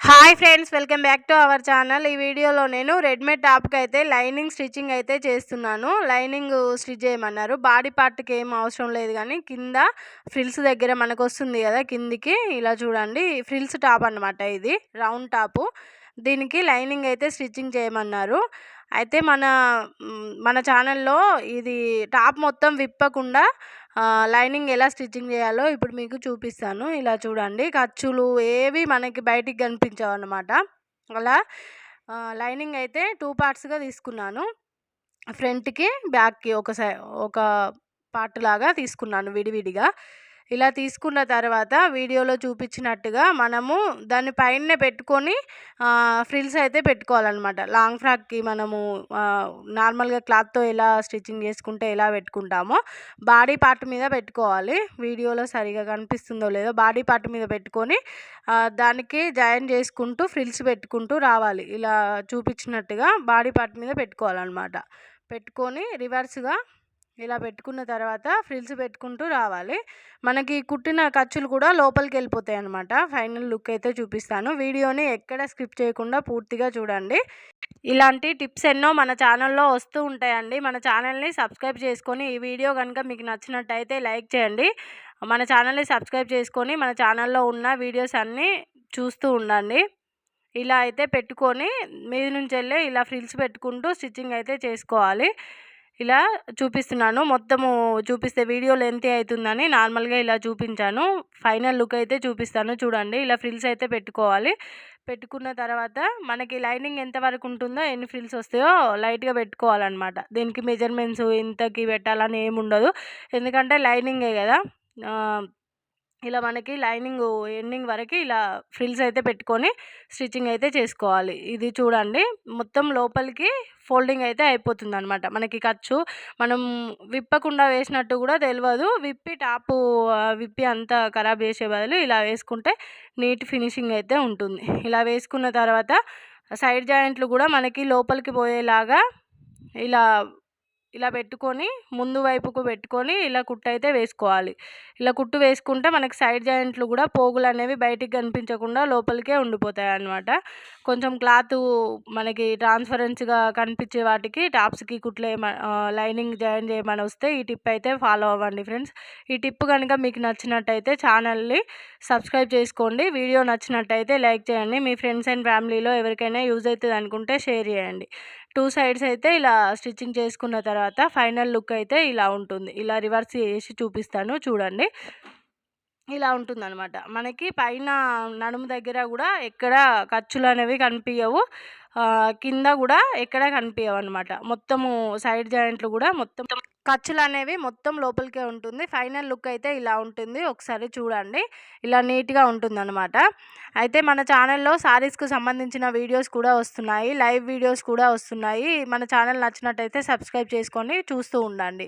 Hi friends, welcome back to our channel. ఈ వీడియోలో నేను రెడీమేడ్ టాప్కి అయితే లైనింగ్ స్టిచ్చింగ్ అయితే చేస్తున్నాను. లైనింగ్ స్టిచ్ చేయమన్నారు. బాడీ పార్ట్కి ఏం అవసరం లేదు, కానీ కింద ఫ్రిల్స్ దగ్గర మనకు వస్తుంది కదా, కిందికి ఇలా చూడండి. ఫ్రిల్స్ టాప్ అనమాట, ఇది రౌండ్ టాపు. దీనికి లైనింగ్ అయితే స్టిచ్చింగ్ చేయమన్నారు. అయితే మన ఛానల్లో ఇది టాప్ మొత్తం విప్పకుండా లైనింగ్ ఎలా స్టిచ్చింగ్ చేయాలో ఇప్పుడు మీకు చూపిస్తాను. ఇలా చూడండి, ఖర్చులు ఏవి మనకి బయటికి కనిపించవు అన్నమాట. అలా లైనింగ్ అయితే 2 పార్ట్స్గా తీసుకున్నాను. ఫ్రంట్కి బ్యాక్కి ఒక పార్ట్ లాగా తీసుకున్నాను విడివిడిగా. ఇలా తీసుకున్న తర్వాత వీడియోలో చూపించినట్టుగా మనము దాన్ని పైనే పెట్టుకొని ఫ్రిల్స్ అయితే పెట్టుకోవాలన్నమాట. లాంగ్ ఫ్రాక్కి మనము నార్మల్గా క్లాత్తో ఎలా స్టిచ్చింగ్ చేసుకుంటే ఎలా పెట్టుకుంటామో బాడీ పార్ట్ మీద పెట్టుకోవాలి. వీడియోలో సరిగా కనిపిస్తుందో లేదో, బాడీ పార్ట్ మీద పెట్టుకొని దానికి జాయిన్ చేసుకుంటూ ఫ్రిల్స్ పెట్టుకుంటూ రావాలి. ఇలా చూపించినట్టుగా బాడీ పార్ట్ మీద పెట్టుకోవాలన్నమాట. పెట్టుకొని రివర్స్గా ఇలా పెట్టుకున్న తర్వాత ఫ్రిల్స్ పెట్టుకుంటూ రావాలి. మనకి కుట్టిన ఖర్చులు కూడా లోపలికి వెళ్ళిపోతాయి అన్నమాట. ఫైనల్ లుక్ అయితే చూపిస్తాను. వీడియోని ఎక్కడ స్కిప్ చేయకుండా పూర్తిగా చూడండి. ఇలాంటి టిప్స్ ఎన్నో మన ఛానల్లో వస్తూ ఉంటాయండి. మన ఛానల్ని సబ్స్క్రైబ్ చేసుకొని, ఈ వీడియో కనుక మీకు నచ్చినట్టయితే లైక్ చేయండి. మన ఛానల్ని సబ్స్క్రైబ్ చేసుకొని మన ఛానల్లో ఉన్న వీడియోస్ అన్నీ చూస్తూ ఉండండి. ఇలా అయితే పెట్టుకొని మీద నుంచి వెళ్ళి ఇలా ఫ్రిల్స్ పెట్టుకుంటూ స్టిచ్చింగ్ అయితే చేసుకోవాలి. ఇలా చూపిస్తున్నాను. మొత్తము చూపిస్తే వీడియో లెంతీ అవుతుందని నార్మల్గా ఇలా చూపించాను. ఫైనల్ లుక్ అయితే చూపిస్తాను చూడండి. ఇలా ఫ్రిల్స్ అయితే పెట్టుకోవాలి. పెట్టుకున్న తర్వాత మనకి లైనింగ్ ఎంతవరకు ఉంటుందో, ఎన్ని ఫ్రిల్స్ వస్తాయో లైట్గా పెట్టుకోవాలన్నమాట. దీనికి మెజర్మెంట్స్ ఇంతకి పెట్టాలని ఏమి ఉండదు, ఎందుకంటే లైనింగే కదా. ఇలా మనకి లైనింగ్ ఎండింగ్ వరకు ఇలా ఫ్రిల్స్ అయితే పెట్టుకొని స్టిచ్చింగ్ అయితే చేసుకోవాలి. ఇది చూడండి, మొత్తం లోపలికి ఫోల్డింగ్ అయితే అయిపోతుంది అనమాట. మనకి ఖర్చు మనం విప్పకుండా వేసినట్టు కూడా తెలియదు. విప్పి అంతా ఖరాబ్ చేసే బదులు ఇలా వేసుకుంటే నీట్ ఫినిషింగ్ అయితే ఉంటుంది. ఇలా వేసుకున్న తర్వాత సైడ్ జాయింట్లు కూడా మనకి లోపలికి పోయేలాగా ఇలా పెట్టుకొని ముందు వైపుకు పెట్టుకొని ఇలా కుట్టు అయితే వేసుకోవాలి. ఇలా కుట్టు వేసుకుంటే మనకి సైడ్ జాయింట్లు కూడా పోగులు అనేవి బయటికి కనిపించకుండా లోపలికే ఉండిపోతాయి అన్నమాట. కొంచెం క్లాత్ మనకి ట్రాన్స్పరెన్స్గా కనిపించే వాటికి టాప్స్కి లైనింగ్ జాయిన్ చేయమని వస్తే ఈ టిప్ అయితే ఫాలో అవ్వండి ఫ్రెండ్స్. ఈ టిప్ కనుక మీకు నచ్చినట్టయితే ఛానల్ని సబ్స్క్రైబ్ చేసుకోండి. వీడియో నచ్చినట్టయితే లైక్ చేయండి. మీ ఫ్రెండ్స్ అండ్ ఫ్యామిలీలో ఎవరికైనా యూజ్ అవుతుంది అనుకుంటే షేర్ చేయండి. 2 సైడ్స్ అయితే ఇలా స్టిచ్చింగ్ చేసుకున్న తర్వాత ఫైనల్ లుక్ అయితే ఇలా ఉంటుంది. ఇలా రివర్స్ చేసి చూపిస్తాను చూడండి. ఇలా ఉంటుందన్నమాట. మనకి పైన నడుము దగ్గర కూడా ఎక్కడ ఖర్చులు అనేవి కనిపించవు, కింద కూడా ఎక్కడ కనిపించవు అనమాట. మొత్తము సైడ్ జాయింట్లు కూడా మొత్తం ఖర్చులు అనేవి మొత్తం లోపలికే ఉంటుంది. ఫైనల్ లుక్ అయితే ఇలా ఉంటుంది. ఒకసారి చూడండి, ఇలా నీట్గా ఉంటుందన్నమాట. అయితే మన ఛానల్లో శారీస్కు సంబంధించిన వీడియోస్ కూడా వస్తున్నాయి, లైవ్ వీడియోస్ కూడా వస్తున్నాయి. మన ఛానల్ నచ్చినట్టయితే సబ్స్క్రైబ్ చేసుకొని చూస్తూ ఉండండి.